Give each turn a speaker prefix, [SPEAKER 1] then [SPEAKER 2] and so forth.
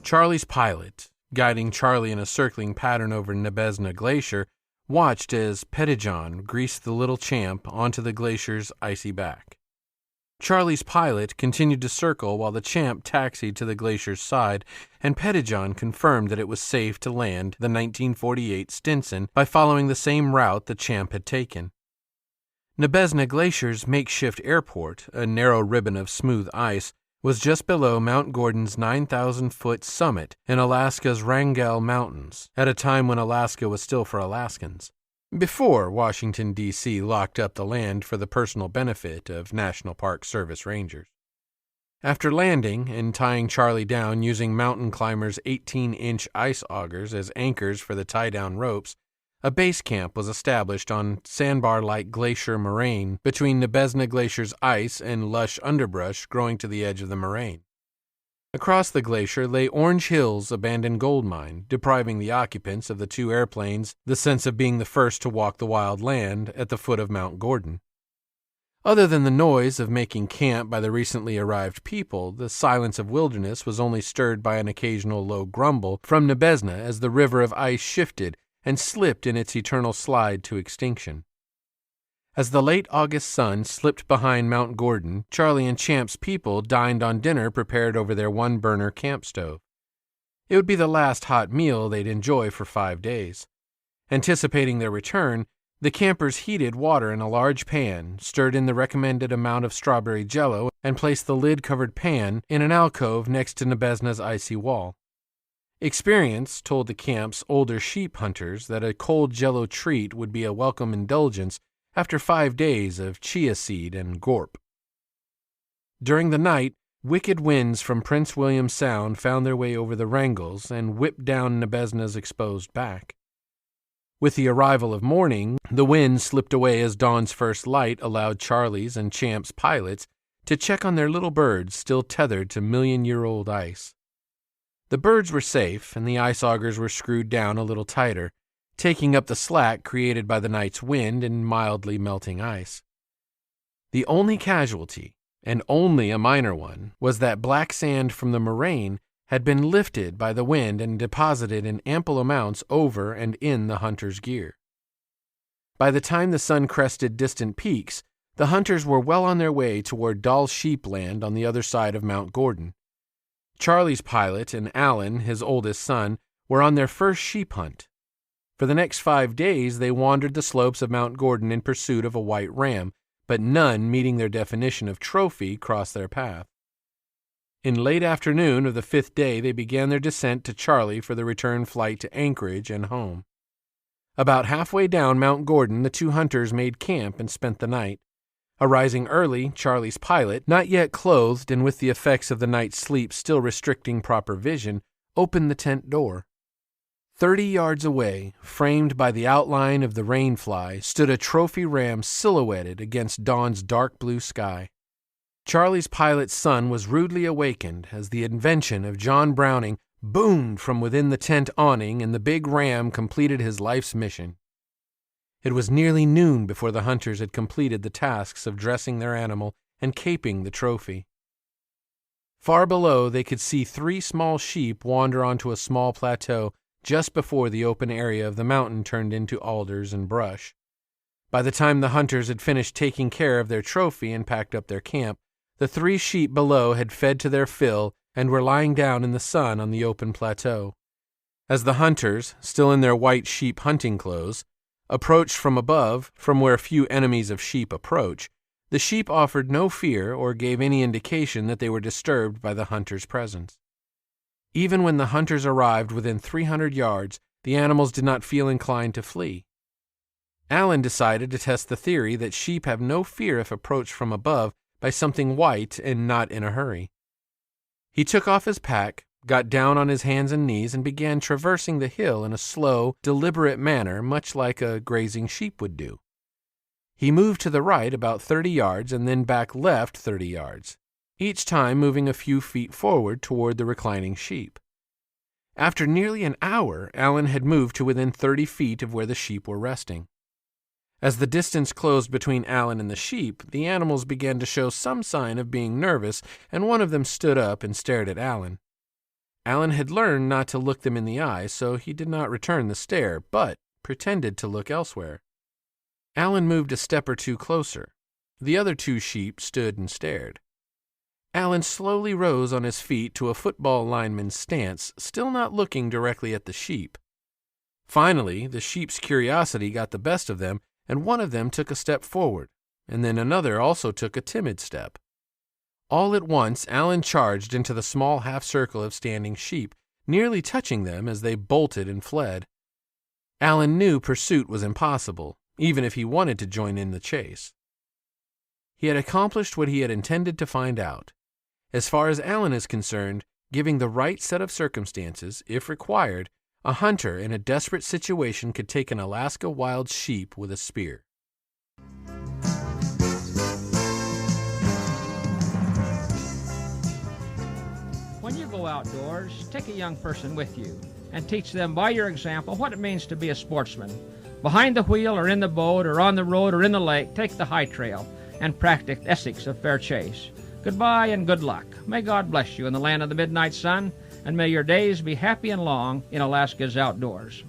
[SPEAKER 1] Charlie's pilot, guiding Charlie in a circling pattern over Nebezna Glacier, watched as Pettijohn greased the little champ onto the glacier's icy back. Charlie's pilot continued to circle while the champ taxied to the glacier's side, and Pettijohn confirmed that it was safe to land the 1948 Stinson by following the same route the champ had taken. Nebezna Glacier's makeshift airport, a narrow ribbon of smooth ice, was just below Mount Gordon's 9,000-foot summit in Alaska's Wrangell Mountains, at a time when Alaska was still for Alaskans, before Washington, D.C. locked up the land for the personal benefit of National Park Service rangers. After landing and tying Charlie down using mountain climbers' 18-inch ice augers as anchors for the tie-down ropes, a base camp was established on sandbar-like glacier moraine between Nebezna Glacier's ice and lush underbrush growing to the edge of the moraine. Across the glacier lay Orange Hill's abandoned gold mine, depriving the occupants of the two airplanes the sense of being the first to walk the wild land at the foot of Mount Gordon. Other than the noise of making camp by the recently arrived people, the silence of wilderness was only stirred by an occasional low grumble from Nebezna as the river of ice shifted and slipped in its eternal slide to extinction. As the late August sun slipped behind Mount Gordon, Charlie and Champ's people dined on dinner prepared over their one-burner camp stove. It would be the last hot meal they'd enjoy for 5 days. Anticipating their return, the campers heated water in a large pan, stirred in the recommended amount of strawberry jello, and placed the lid-covered pan in an alcove next to Nebezna's icy wall. Experience told the camp's older sheep hunters that a cold jello treat would be a welcome indulgence after 5 days of chia seed and gorp. During the night, wicked winds from Prince William Sound found their way over the Wrangels and whipped down Nebezna's exposed back. With the arrival of morning, the wind slipped away as dawn's first light allowed Charlie's and Champ's pilots to check on their little birds still tethered to million-year-old ice. The birds were safe, and the ice augers were screwed down a little tighter, taking up the slack created by the night's wind and mildly melting ice. The only casualty, and only a minor one, was that black sand from the moraine had been lifted by the wind and deposited in ample amounts over and in the hunters' gear. By the time the sun crested distant peaks, the hunters were well on their way toward Dall sheep land on the other side of Mount Gordon. Charlie's pilot and Alan, his oldest son, were on their first sheep hunt. For the next 5 days, they wandered the slopes of Mount Gordon in pursuit of a white ram, but none meeting their definition of trophy crossed their path. In late afternoon of the 5th day, they began their descent to Charlie for the return flight to Anchorage and home. About halfway down Mount Gordon, the two hunters made camp and spent the night. Arising early, Charlie's pilot, not yet clothed and with the effects of the night's sleep still restricting proper vision, opened the tent door. 30 yards away, framed by the outline of the rainfly, stood a trophy ram silhouetted against dawn's dark blue sky. Charlie's pilot's son was rudely awakened as the invention of John Browning boomed from within the tent awning and the big ram completed his life's mission. It was nearly noon before the hunters had completed the tasks of dressing their animal and caping the trophy. Far below, they could see 3 small sheep wander onto a small plateau just before the open area of the mountain turned into alders and brush. By the time the hunters had finished taking care of their trophy and packed up their camp, the 3 sheep below had fed to their fill and were lying down in the sun on the open plateau. As the hunters, still in their white sheep hunting clothes, approached from above, from where few enemies of sheep approach, the sheep offered no fear or gave any indication that they were disturbed by the hunters' presence. Even when the hunters arrived within 300 yards, the animals did not feel inclined to flee. Alan decided to test the theory that sheep have no fear if approached from above by something white and not in a hurry. He took off his pack, got down on his hands and knees, and began traversing the hill in a slow, deliberate manner, much like a grazing sheep would do. He moved to the right about 30 yards and then back left 30 yards, each time moving a few feet forward toward the reclining sheep. After nearly an hour, Alan had moved to within 30 feet of where the sheep were resting. As the distance closed between Alan and the sheep, the animals began to show some sign of being nervous, and one of them stood up and stared at Alan. Alan had learned not to look them in the eye, so he did not return the stare, but pretended to look elsewhere. Alan moved a step or two closer. The other 2 sheep stood and stared. Alan slowly rose on his feet to a football lineman's stance, still not looking directly at the sheep. Finally, the sheep's curiosity got the best of them, and one of them took a step forward, and then another also took a timid step. All at once, Alan charged into the small half-circle of standing sheep, nearly touching them as they bolted and fled. Alan knew pursuit was impossible, even if he wanted to join in the chase. He had accomplished what he had intended to find out. As far as Alan is concerned, giving the right set of circumstances, if required, a hunter in a desperate situation could take an Alaska wild sheep with a spear.
[SPEAKER 2] When you go outdoors, take a young person with you and teach them by your example what it means to be a sportsman. Behind the wheel or in the boat or on the road or in the lake, take the high trail and practice ethics of fair chase. Goodbye and good luck. May God bless you in the land of the midnight sun, and may your days be happy and long in Alaska's outdoors.